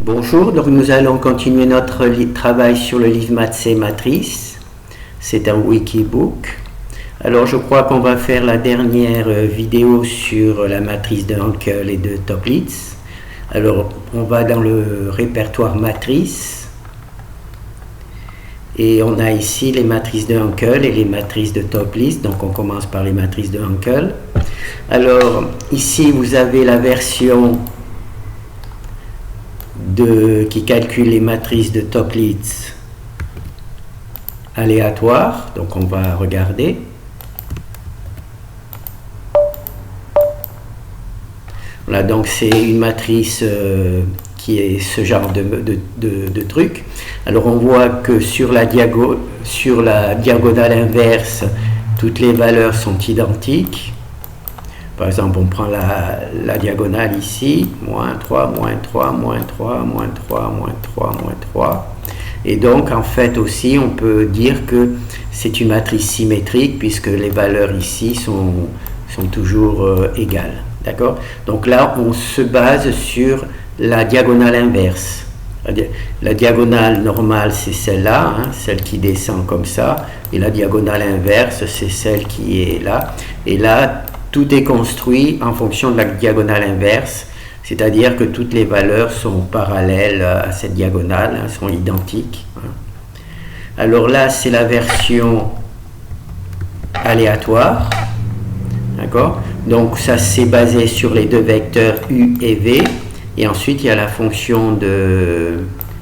Bonjour, donc nous allons continuer notre travail sur le livre Maths et Matrices. C'est un wikibook. Alors je crois qu'on va faire la dernière vidéo sur la matrice de Hankel et de Toeplitz. Alors on va dans le répertoire matrices. Et on a ici les matrices de Hankel et les matrices de Toeplitz. Donc on commence par les matrices de Hankel. Alors ici vous avez la version qui calcule les matrices de Toeplitz aléatoires. Donc on va regarder. Voilà, donc c'est une matrice qui est ce genre de truc. Alors on voit que sur la diagonale inverse, toutes les valeurs sont identiques. Par exemple, on prend la diagonale ici, moins 3, moins 3, moins 3, moins 3, moins 3, moins 3. Et donc, en fait, aussi, on peut dire que c'est une matrice symétrique puisque les valeurs ici sont toujours égales. D'accord? Donc là, on se base sur la diagonale inverse. La diagonale normale, c'est celle-là, hein, celle qui descend comme ça. Et la diagonale inverse, c'est celle qui est là. Et là, tout est construit en fonction de la diagonale inverse, c'est-à-dire que toutes les valeurs sont parallèles à cette diagonale, hein, sont identiques. Hein. Alors là, c'est la version aléatoire. D'accord? Donc ça, c'est basé sur les deux vecteurs U et V. Et ensuite, il y a la fonction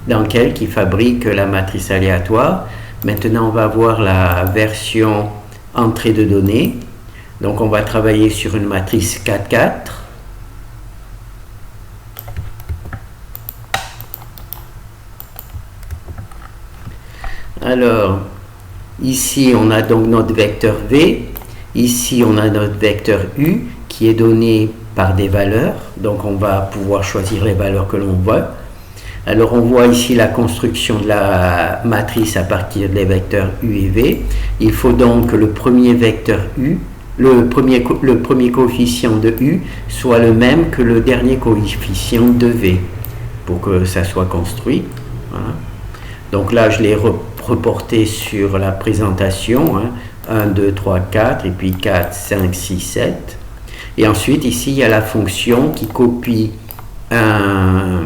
d'Hankel qui fabrique la matrice aléatoire. Maintenant, on va voir la version entrée de données. Donc on va travailler sur une matrice 4, 4. Alors, ici on a donc notre vecteur V. Ici on a notre vecteur U qui est donné par des valeurs. Donc on va pouvoir choisir les valeurs que l'on veut. Alors on voit ici la construction de la matrice à partir des vecteurs U et V. Il faut donc que le premier vecteur U, le premier coefficient de U soit le même que le dernier coefficient de V pour que ça soit construit. Voilà. Donc là, je l'ai reporté sur la présentation. Hein. 1, 2, 3, 4 et puis 4, 5, 6, 7. Et ensuite, ici, il y a la fonction qui copie un...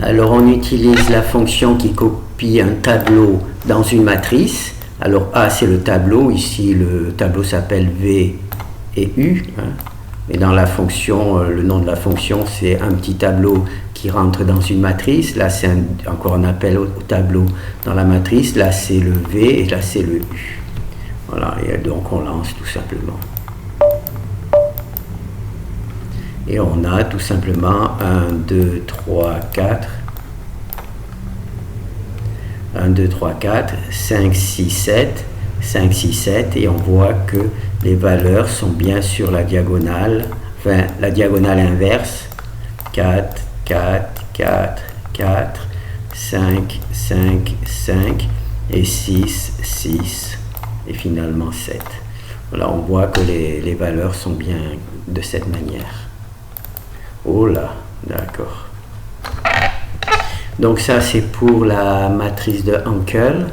Alors, on utilise la fonction qui copie un tableau dans une matrice. Alors, A, c'est le tableau. Ici, le tableau s'appelle V et U. Hein. Et dans la fonction, le nom de la fonction, c'est un petit tableau qui rentre dans une matrice. Là, c'est encore un appel au tableau dans la matrice. Là, c'est le V et là, c'est le U. Voilà, et donc on lance tout simplement. Et on a tout simplement 1, 2, 3, 4. 1, 2, 3, 4, 5, 6, 7. 5, 6, 7. Et on voit que les valeurs sont bien sur la diagonale. Enfin, la diagonale inverse. 4, 4, 4, 4, 5, 5, 5. Et 6, 6. Et finalement 7. Voilà, on voit que les valeurs sont bien de cette manière. Oh là, d'accord. Donc ça, c'est pour la matrice de Hankel.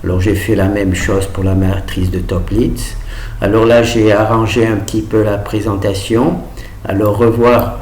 Alors j'ai fait la même chose pour la matrice de Toeplitz. Alors là, j'ai arrangé un petit peu la présentation. Alors revoir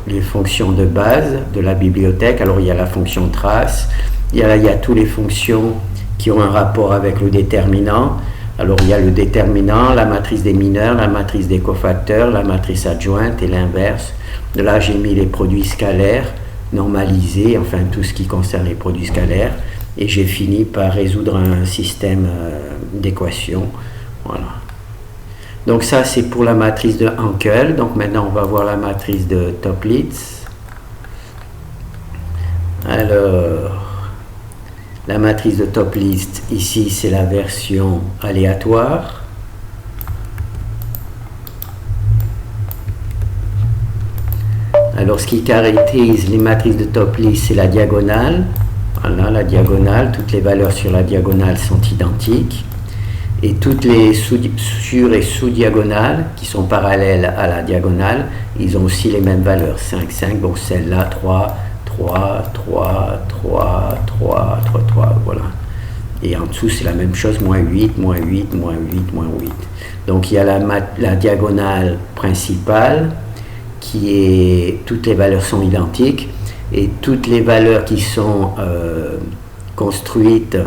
les fonctions de base de la bibliothèque. Alors il y a la fonction trace. Il y a toutes les fonctions qui ont un rapport avec le déterminant. Alors il y a le déterminant, la matrice des mineurs, la matrice des cofacteurs, la matrice adjointe et l'inverse. De là, j'ai mis les produits scalaires normalisés, enfin tout ce qui concerne les produits scalaires. Et j'ai fini par résoudre un système d'équations. Voilà. Donc ça, c'est pour la matrice de Hankel. Donc maintenant, on va voir la matrice de Toeplitz. Alors... La matrice de Toeplitz, ici, c'est la version aléatoire. Alors, ce qui caractérise les matrices de Toeplitz, c'est la diagonale. Voilà, la diagonale, toutes les valeurs sur la diagonale sont identiques. Et toutes les sur- et sous-diagonales qui sont parallèles à la diagonale, ils ont aussi les mêmes valeurs. 5, 5, donc celle-là, 3, 3, 3, 3, 3, 3, 3, voilà. Et en dessous, c'est la même chose, moins 8, moins 8, moins 8, moins 8. Donc il y a la diagonale principale, qui est, toutes les valeurs sont identiques, et toutes les valeurs qui sont construites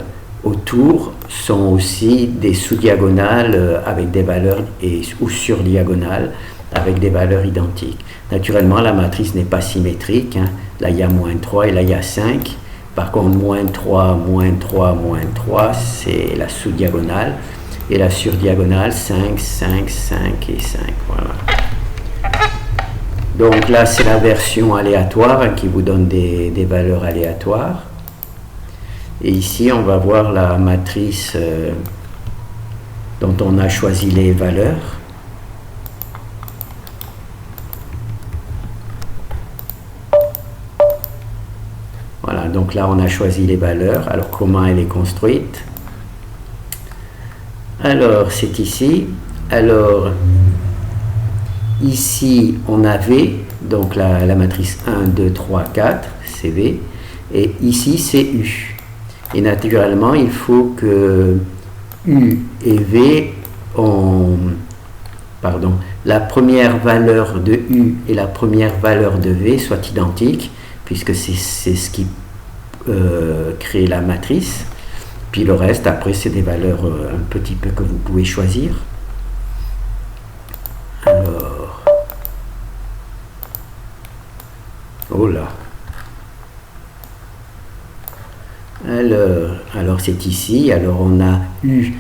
autour sont aussi des sous-diagonales avec des valeurs, ou sur-diagonales avec des valeurs identiques. Naturellement, la matrice n'est pas symétrique, hein. Là il y a moins 3 et là il y a 5. Par contre, moins 3, moins 3, moins 3, c'est la sous-diagonale. Et la sur-diagonale, 5, 5, 5 et 5. Voilà. Donc là, c'est la version aléatoire, hein, qui vous donne des valeurs aléatoires. Et ici, on va voir la matrice dont on a choisi les valeurs. Voilà, donc là, on a choisi les valeurs. Alors, comment elle est construite? Alors, c'est ici. Alors, ici, on a V, donc la matrice 1, 2, 3, 4, c'est V. Et ici, c'est U. Et naturellement, il faut que U et V la première valeur de U et la première valeur de V soient identiques, puisque c'est ce qui crée la matrice. Puis le reste, après, c'est des valeurs un petit peu que vous pouvez choisir. Alors, oh là. Alors c'est ici. Alors on a U.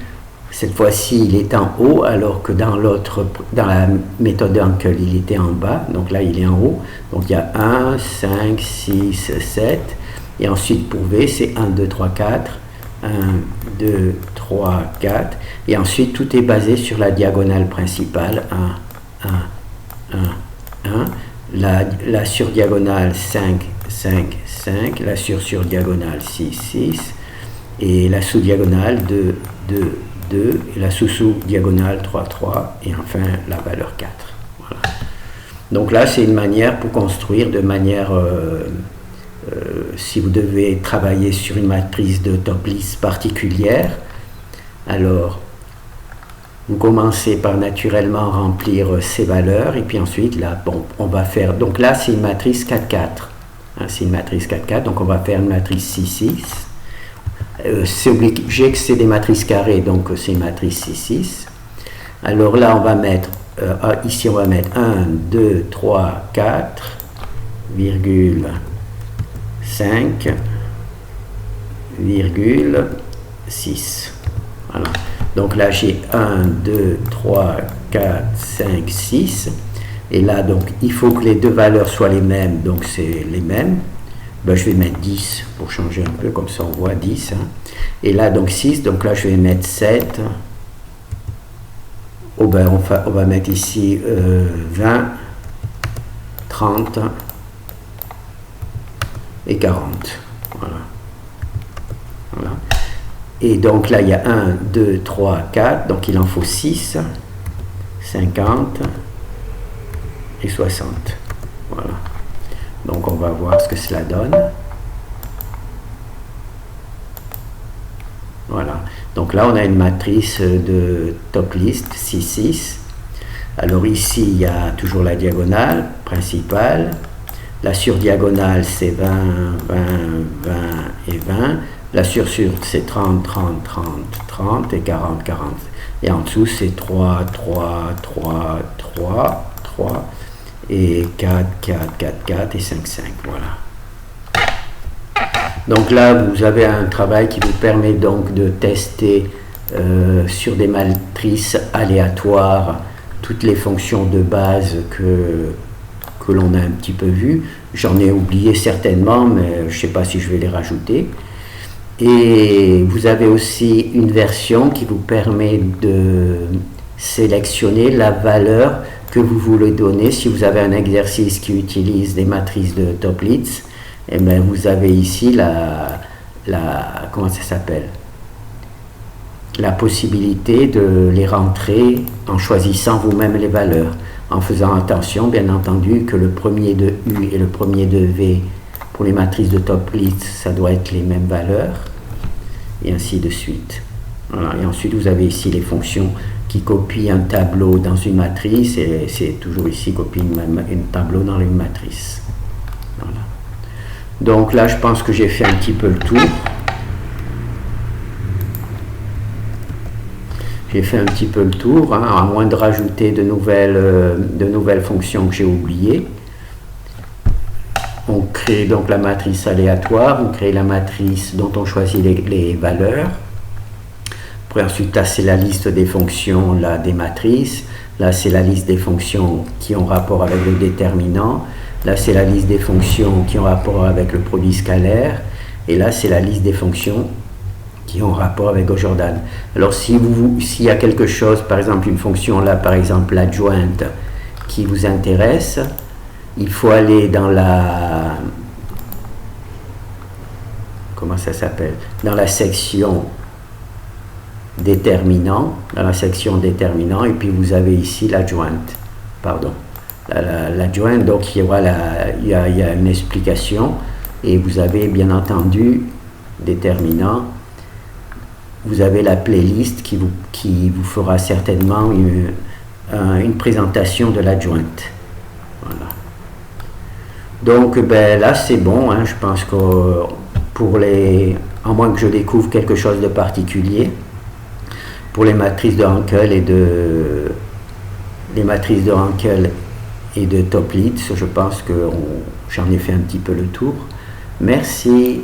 Cette fois-ci, il est en haut, alors que dans la méthode Uncle, il était en bas. Donc là, il est en haut. Donc il y a 1, 5, 6, 7. Et ensuite, pour V, c'est 1, 2, 3, 4. 1, 2, 3, 4. Et ensuite, tout est basé sur la diagonale principale. 1, 1, 1, 1. La surdiagonale 5, 5, 5. La sur-diagonale 6, 6. Et la sous-diagonale 2, 2, 2. Et la sous-diagonale 3, 3. Et enfin, la valeur 4. Voilà. Donc là, c'est une manière pour construire de manière... si vous devez travailler sur une matrice de top list particulière, alors vous commencez par naturellement remplir ces valeurs, et puis ensuite là, bon, on va faire, donc là c'est une matrice 4, 4, hein, c'est une matrice 4, 4, donc on va faire une matrice 6, 6. C'est obligé que c'est des matrices carrées, donc c'est une matrice 6, 6. Alors là on va mettre, ici on va mettre 1, 2, 3, 4, virgule 5, virgule 6. Voilà. Donc là j'ai 1, 2, 3, 4, 5, 6. Et là donc il faut que les deux valeurs soient les mêmes, donc c'est les mêmes. Ben, je vais mettre 10 pour changer un peu, comme ça on voit 10. Hein. Et là donc 6, donc là je vais mettre 7. Oh, ben, on va mettre ici 20, 30 et 40. Voilà. Voilà. Et donc là, il y a 1, 2, 3, 4. Donc il en faut 6, 50 et 60. Voilà. Donc on va voir ce que cela donne. Voilà. Donc là, on a une matrice de top list 6, 6. Alors ici, il y a toujours la diagonale principale. La surdiagonale, c'est 20, 20, 20 et 20. La sur, c'est 30, 30, 30, 30 et 40, 40. Et en dessous, c'est 3, 3, 3, 3, 3 et 4, 4, 4, 4 et 5, 5. Voilà. Donc là, vous avez un travail qui vous permet donc de tester sur des matrices aléatoires toutes les fonctions de base que l'on a un petit peu vues. J'en ai oublié certainement, mais je ne sais pas si je vais les rajouter. Et vous avez aussi une version qui vous permet de sélectionner la valeur que vous voulez donner. Si vous avez un exercice qui utilise des matrices de Toeplitz, et bien vous avez ici comment ça s'appelle, la possibilité de les rentrer en choisissant vous-même les valeurs, en faisant attention bien entendu que le premier de U et le premier de V pour les matrices de Toplitt, ça doit être les mêmes valeurs, et ainsi de suite. Voilà. Et ensuite vous avez ici les fonctions qui copient un tableau dans une matrice, et c'est toujours ici copier un tableau dans une matrice. Voilà. Donc là je pense que j'ai fait un petit peu le tour. J'ai fait un petit peu le tour, hein, à moins de rajouter de nouvelles fonctions que j'ai oubliées. On crée donc la matrice aléatoire, on crée la matrice dont on choisit les valeurs. Après, ensuite, là, c'est la liste des fonctions là, des matrices. Là, c'est la liste des fonctions qui ont rapport avec le déterminant. Là, c'est la liste des fonctions qui ont rapport avec le produit scalaire. Et là, c'est la liste des fonctions qui ont rapport avec GoJordan. Alors s'il y a quelque chose, par exemple une fonction là, par exemple l'adjointe, qui vous intéresse, il faut aller dans la... Comment ça s'appelle? Dans la section déterminant, et puis vous avez ici l'adjointe. Pardon. L'adjointe, donc il y a une explication, et vous avez bien entendu déterminant. Vous avez la playlist qui vous fera certainement une présentation de l'adjointe. Voilà. Donc ben, là c'est bon, hein, je pense que à moins que je découvre quelque chose de particulier, pour les matrices de Hankel et de Toplitt, je pense que j'en ai fait un petit peu le tour. Merci.